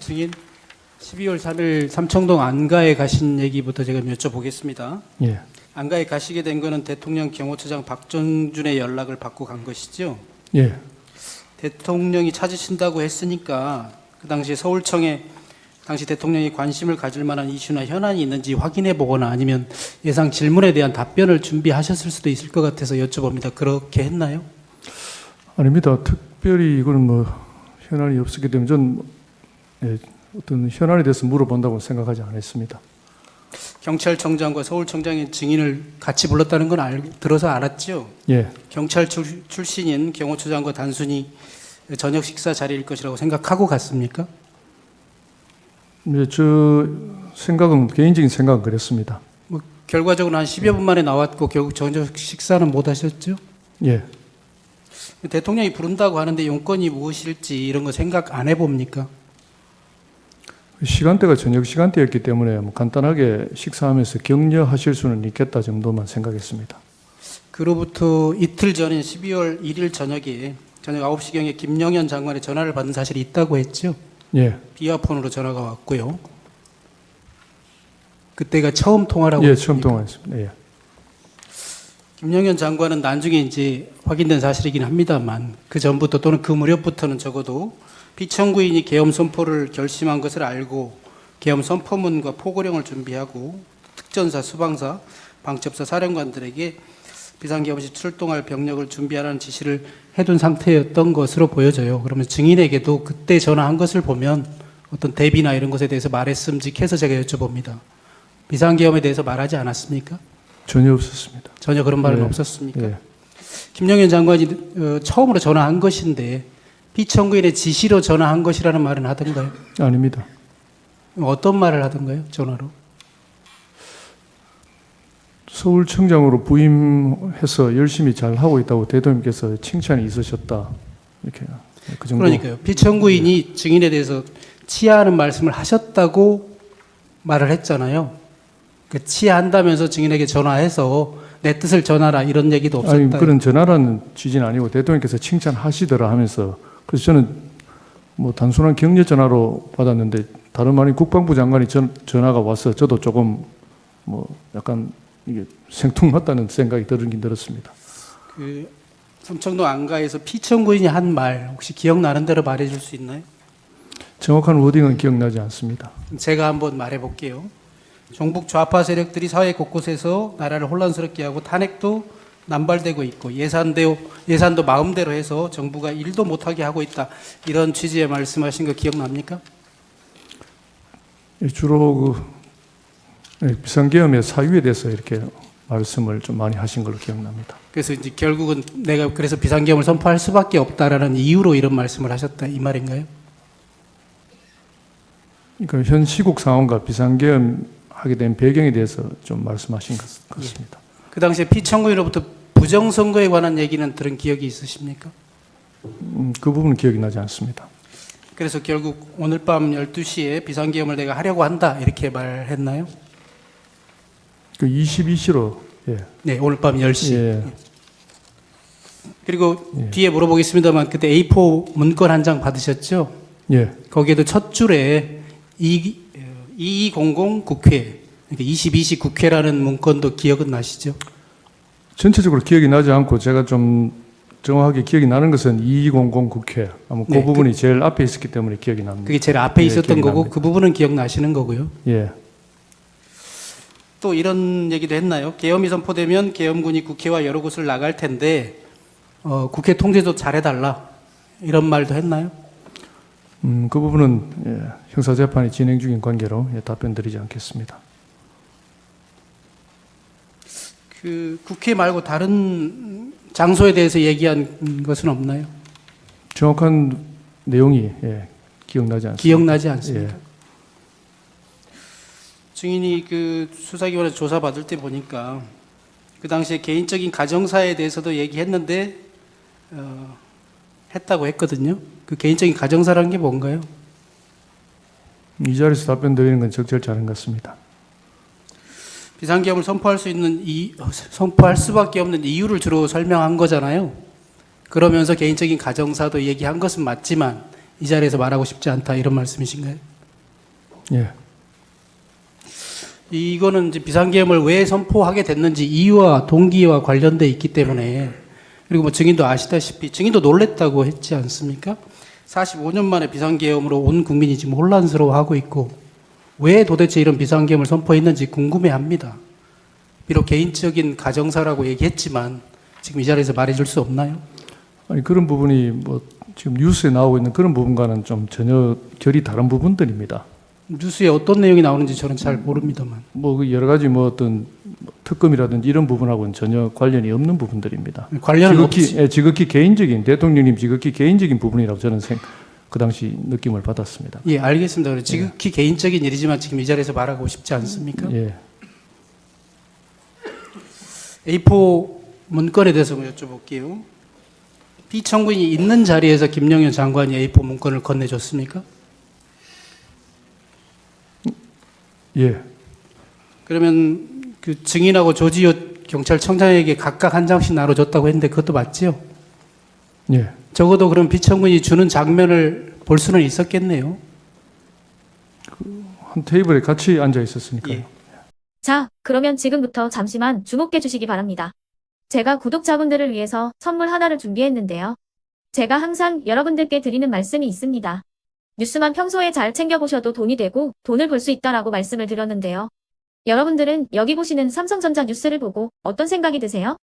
증인 12월 3일 삼청동 안가에 가신 얘기부터 제가 여쭤보겠습니다. 예. 안가에 가시게 된 거는 대통령 경호처장 박정준의 연락을 받고 간 것이죠. 예. 대통령이 찾으신다고 했으니까 그 당시에 서울청에 당시 대통령이 관심을 가질 만한 이슈나 현안이 있는지 확인해 보거나 아니면 예상 질문에 대한 답변을 준비하셨을 수도 있을 것 같아서 여쭤봅니다. 그렇게 했나요? 아닙니다. 특별히 이거는 현안이 없었기 때문에 전 어떤 현안에 대해서 물어본다고 생각하지 않았습니다. 경찰청장과 서울청장의 증인을 같이 불렀다는 건 들어서 알았죠? 예. 경찰 출신인 경호처장과 단순히 저녁 식사 자리일 것이라고 생각하고 갔습니까? 저 생각은 개인적인 생각은 그랬습니다. 결과적으로 한 10여 분 만에 나왔고 결국 저녁 식사는 못 하셨죠? 예. 대통령이 부른다고 하는데 용건이 무엇일지 이런 거 생각 안 해봅니까? 시간대가 저녁 시간대였기 때문에 간단하게 식사하면서 격려하실 수는 있겠다 정도만 생각했습니다. 그로부터 이틀 전인 12월 1일 저녁에 저녁 9시경에 김영현 장관의 전화를 받은 사실이 있다고 했죠? 예. 비화폰으로 전화가 왔고요. 그때가 처음 통화라고 예, 했습니까? 처음 통화했습니다. 예. 김영현 장관은 나중에 이제 확인된 사실이긴 합니다만 그 전부터 또는 그 무렵부터는 적어도 피청구인이 계엄 선포를 결심한 것을 알고 계엄 선포문과 포고령을 준비하고 특전사, 수방사, 방첩사 사령관들에게 비상계엄 시 출동할 병력을 준비하라는 지시를 해둔 상태였던 것으로 보여져요. 그러면 증인에게도 그때 전화한 것을 보면 어떤 대비나 이런 것에 대해서 말했음직해서 제가 여쭤봅니다. 비상계엄에 대해서 말하지 않았습니까? 전혀 없었습니다. 전혀 그런 말은 예. 없었습니까? 예. 김영현 장관이 처음으로 전화한 것인데 피청구인의 지시로 전화한 것이라는 말은 하던가요? 아닙니다. 어떤 말을 하던가요? 전화로? 서울청장으로 부임해서 열심히 잘 하고 있다고 대통령께서 칭찬이 있으셨다. 이렇게 그 정도. 그러니까요. 피청구인이 증인에 대해서 치하하는 말씀을 하셨다고 말을 했잖아요. 그 치하한다면서 증인에게 전화해서 내 뜻을 전하라 이런 얘기도 없었다. 아니 그런 전화라는 취지는 아니고 대통령께서 칭찬하시더라 하면서 그래서 저는 단순한 격려 전화로 받았는데 다른 말이 국방부 장관이 전화가 와서 저도 조금 약간 이게 생뚱맞다는 생각이 들긴 들었습니다. 그 삼청동 안가에서 피청구인이 한 말 혹시 기억나는 대로 말해줄 수 있나요? 정확한 워딩은 기억나지 않습니다. 제가 한번 말해볼게요. 종북 좌파 세력들이 사회 곳곳에서 나라를 혼란스럽게 하고 탄핵도 남발되고 있고 예산도 마음대로 해서 정부가 일도 못하게 하고 있다. 이런 취지의 말씀하신 거 기억납니까? 주로 비상계엄의 사유에 대해서 이렇게 말씀을 좀 많이 하신 걸로 기억납니다. 그래서 이제 결국은 내가 그래서 비상계엄을 선포할 수밖에 없다라는 이유로 이런 말씀을 하셨다 이 말인가요? 그러니까 현 시국 상황과 비상계엄 하게 된 배경에 대해서 좀 말씀하신 것 같습니다. 그 당시에 피청구인으로부터 부정선거에 관한 얘기는 들은 기억이 있으십니까? 그 부분은 기억이 나지 않습니다. 그래서 결국 오늘 밤 12시에 비상계엄을 내가 하려고 한다 이렇게 말했나요? 그 22시로 예. 네, 오늘 밤 10시. 예. 그리고 예. 뒤에 물어보겠습니다만 그때 A4 문건 한 장 받으셨죠? 예. 거기에도 첫 줄에 2200 국회, 그러니까 22시 국회라는 문건도 기억은 나시죠? 전체적으로 기억이 나지 않고 제가 좀 정확하게 기억이 나는 것은 2200 국회. 아마 그 네, 부분이 제일 앞에 있었기 때문에 기억이 납니다. 그게 제일 앞에 예, 있었던 기억이 거고 납니다. 그 부분은 기억나시는 거고요. 예. 또 이런 얘기도 했나요? 계엄이 선포되면 계엄군이 국회와 여러 곳을 나갈 텐데 국회 통제도 잘해달라 이런 말도 했나요? 그 부분은 형사재판이 진행 중인 관계로 답변 드리지 않겠습니다. 그 국회 말고 다른 장소에 대해서 얘기한 것은 없나요? 정확한 내용이 기억나지 않습니다. 기억나지 않습니까? 예. 증인이 그 수사기관에서 조사받을 때 보니까 그 당시에 개인적인 가정사에 대해서도 얘기했는데 했다고 했거든요. 그 개인적인 가정사라는 게 뭔가요? 이 자리에서 답변 드리는 건 적절치 않은 것 같습니다. 비상계엄을 선포할 수밖에 없는 이유를 주로 설명한 거잖아요. 그러면서 개인적인 가정사도 얘기한 것은 맞지만 이 자리에서 말하고 싶지 않다 이런 말씀이신가요? 예. 이거는 이제 비상계엄을 왜 선포하게 됐는지 이유와 동기와 관련돼 있기 때문에, 그리고 뭐 증인도 아시다시피 증인도 놀랬다고 했지 않습니까? 45년 만에 비상계엄으로 온 국민이 지금 혼란스러워하고 있고 왜 도대체 이런 비상계엄을 선포했는지 궁금해합니다. 비록 개인적인 가정사라고 얘기했지만 지금 이 자리에서 말해줄 수 없나요? 아니 그런 부분이 뭐 지금 뉴스에 나오고 있는 그런 부분과는 좀 전혀 결이 다른 부분들입니다. 뉴스에 어떤 내용이 나오는지 저는 잘 모릅니다만. 뭐그 여러 가지 뭐 어떤 특검이라든지 이런 부분하고는 전혀 관련이 없는 부분들입니다. 관련은 없지. 지극히 개인적인 대통령님 지극히 개인적인 부분이라고 저는 그 당시 느낌을 받았습니다. 예, 알겠습니다. 지극히 개인적인 일이지만 지금 이 자리에서 말하고 싶지 않습니까? 예. A4 문건에 대해서 한번 여쭤볼게요. 피청구인이 있는 자리에서 김영현 장관이 A4 문건을 건네줬습니까? 예. 그러면 그 증인하고 조지호 경찰청장에게 각각 한 장씩 나눠줬다고 했는데 그것도 맞지요? 예. 적어도 그럼 피청구인이 주는 장면을 볼 수는 있었겠네요. 한 테이블에 같이 앉아 있었으니까요. 예. 자, 그러면 지금부터 잠시만 주목해 주시기 바랍니다. 제가 구독자분들을 위해서 선물 하나를 준비했는데요. 제가 항상 여러분들께 드리는 말씀이 있습니다. 뉴스만 평소에 잘 챙겨보셔도 돈이 되고 돈을 벌 수 있다라고 말씀을 드렸는데요. 여러분들은 여기 보시는 삼성전자 뉴스를 보고 어떤 생각이 드세요?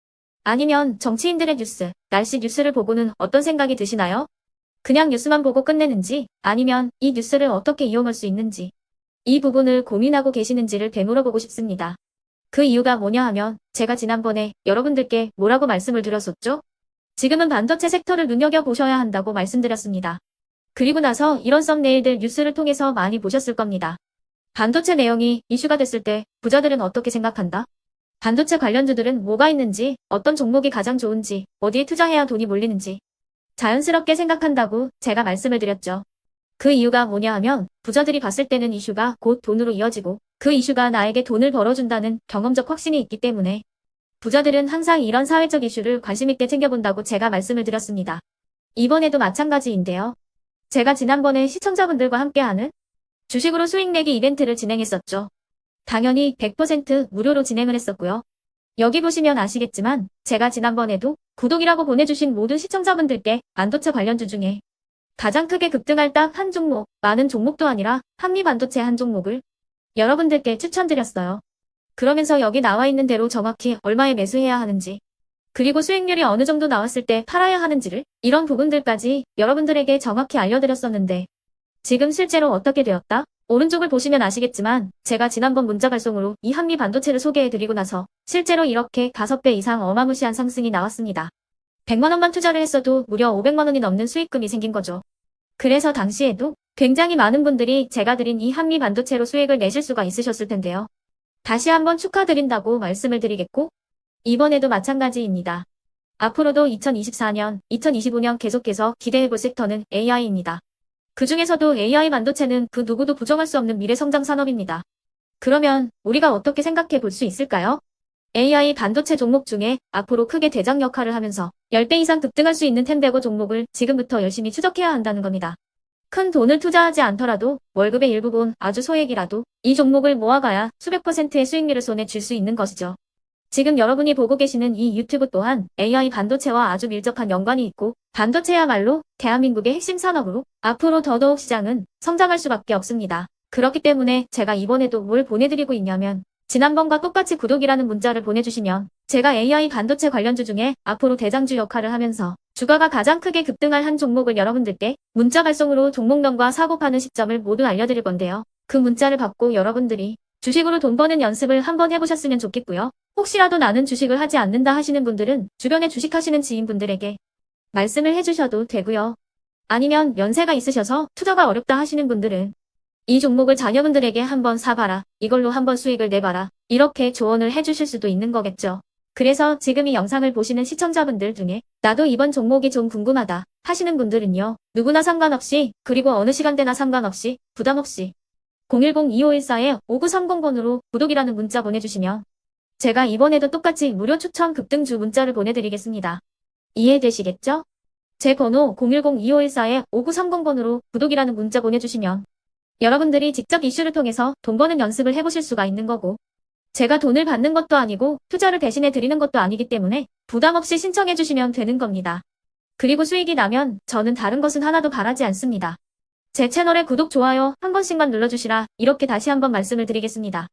아니면 정치인들의 뉴스, 날씨 뉴스를 보고는 어떤 생각이 드시나요? 그냥 뉴스만 보고 끝내는지, 아니면 이 뉴스를 어떻게 이용할 수 있는지, 이 부분을 고민하고 계시는지를 되물어보고 싶습니다. 그 이유가 뭐냐 하면 제가 지난번에 여러분들께 뭐라고 말씀을 드렸었죠? 지금은 반도체 섹터를 눈여겨보셔야 한다고 말씀드렸습니다. 그리고 나서 이런 썸네일들 뉴스를 통해서 많이 보셨을 겁니다. 반도체 내용이 이슈가 됐을 때 부자들은 어떻게 생각한다? 반도체 관련주들은 뭐가 있는지, 어떤 종목이 가장 좋은지, 어디에 투자해야 돈이 몰리는지 자연스럽게 생각한다고 제가 말씀을 드렸죠. 그 이유가 뭐냐 하면 부자들이 봤을 때는 이슈가 곧 돈으로 이어지고 그 이슈가 나에게 돈을 벌어준다는 경험적 확신이 있기 때문에 부자들은 항상 이런 사회적 이슈를 관심있게 챙겨본다고 제가 말씀을 드렸습니다. 이번에도 마찬가지인데요. 제가 지난번에 시청자분들과 함께하는 주식으로 수익 내기 이벤트를 진행했었죠. 당연히 100% 무료로 진행을 했었고요. 여기 보시면 아시겠지만 제가 지난번에도 구독이라고 보내주신 모든 시청자분들께 반도체 관련주 중에 가장 크게 급등할 딱 한 종목, 많은 종목도 아니라 한미반도체 한 종목을 여러분들께 추천드렸어요. 그러면서 여기 나와 있는 대로 정확히 얼마에 매수해야 하는지, 그리고 수익률이 어느 정도 나왔을 때 팔아야 하는지를, 이런 부분들까지 여러분들에게 정확히 알려드렸었는데 지금 실제로 어떻게 되었다? 오른쪽을 보시면 아시겠지만 제가 지난번 문자 발송으로 이 한미 반도체를 소개해드리고 나서 실제로 이렇게 5배 이상 어마무시한 상승이 나왔습니다. 100만 원만 투자를 했어도 무려 500만 원이 넘는 수익금이 생긴 거죠. 그래서 당시에도 굉장히 많은 분들이 제가 드린 이 한미 반도체로 수익을 내실 수가 있으셨을 텐데요. 다시 한번 축하드린다고 말씀을 드리겠고 이번에도 마찬가지입니다. 앞으로도 2024년, 2025년 계속해서 기대해볼 섹터는 AI입니다. 그 중에서도 AI 반도체는 그 누구도 부정할 수 없는 미래성장 산업입니다. 그러면 우리가 어떻게 생각해 볼 수 있을까요? AI 반도체 종목 중에 앞으로 크게 대장 역할을 하면서 10배 이상 급등할 수 있는 텐베고 종목을 지금부터 열심히 추적해야 한다는 겁니다. 큰 돈을 투자하지 않더라도 월급의 일부분 아주 소액이라도 이 종목을 모아가야 수백 %의 수익률을 손에 쥘 수 있는 것이죠. 지금 여러분이 보고 계시는 이 유튜브 또한 AI 반도체와 아주 밀접한 연관이 있고 반도체야말로 대한민국의 핵심 산업으로 앞으로 더더욱 시장은 성장할 수밖에 없습니다. 그렇기 때문에 제가 이번에도 뭘 보내드리고 있냐면 지난번과 똑같이 구독이라는 문자를 보내주시면 제가 AI 반도체 관련주 중에 앞으로 대장주 역할을 하면서 주가가 가장 크게 급등할 한 종목을 여러분들께 문자 발송으로 종목명과 사고 파는 시점을 모두 알려드릴 건데요. 그 문자를 받고 여러분들이 주식으로 돈 버는 연습을 한번 해보셨으면 좋겠고요. 혹시라도 나는 주식을 하지 않는다 하시는 분들은 주변에 주식하시는 지인분들에게 말씀을 해주셔도 되고요. 아니면 연세가 있으셔서 투자가 어렵다 하시는 분들은 이 종목을 자녀분들에게 한번 사봐라, 이걸로 한번 수익을 내봐라, 이렇게 조언을 해주실 수도 있는 거겠죠. 그래서 지금 이 영상을 보시는 시청자분들 중에 나도 이번 종목이 좀 궁금하다 하시는 분들은요. 누구나 상관없이, 그리고 어느 시간대나 상관없이 부담없이 010-2514-5930번으로 구독이라는 문자 보내주시면 제가 이번에도 똑같이 무료 추천 급등주 문자를 보내드리겠습니다. 이해되시겠죠? 제 번호 010-2514-5930번으로 구독이라는 문자 보내주시면 여러분들이 직접 이슈를 통해서 돈 버는 연습을 해보실 수가 있는 거고, 제가 돈을 받는 것도 아니고 투자를 대신해 드리는 것도 아니기 때문에 부담 없이 신청해 주시면 되는 겁니다. 그리고 수익이 나면 저는 다른 것은 하나도 바라지 않습니다. 제 채널에 구독, 좋아요 한 번씩만 눌러주시라 이렇게 다시 한번 말씀을 드리겠습니다.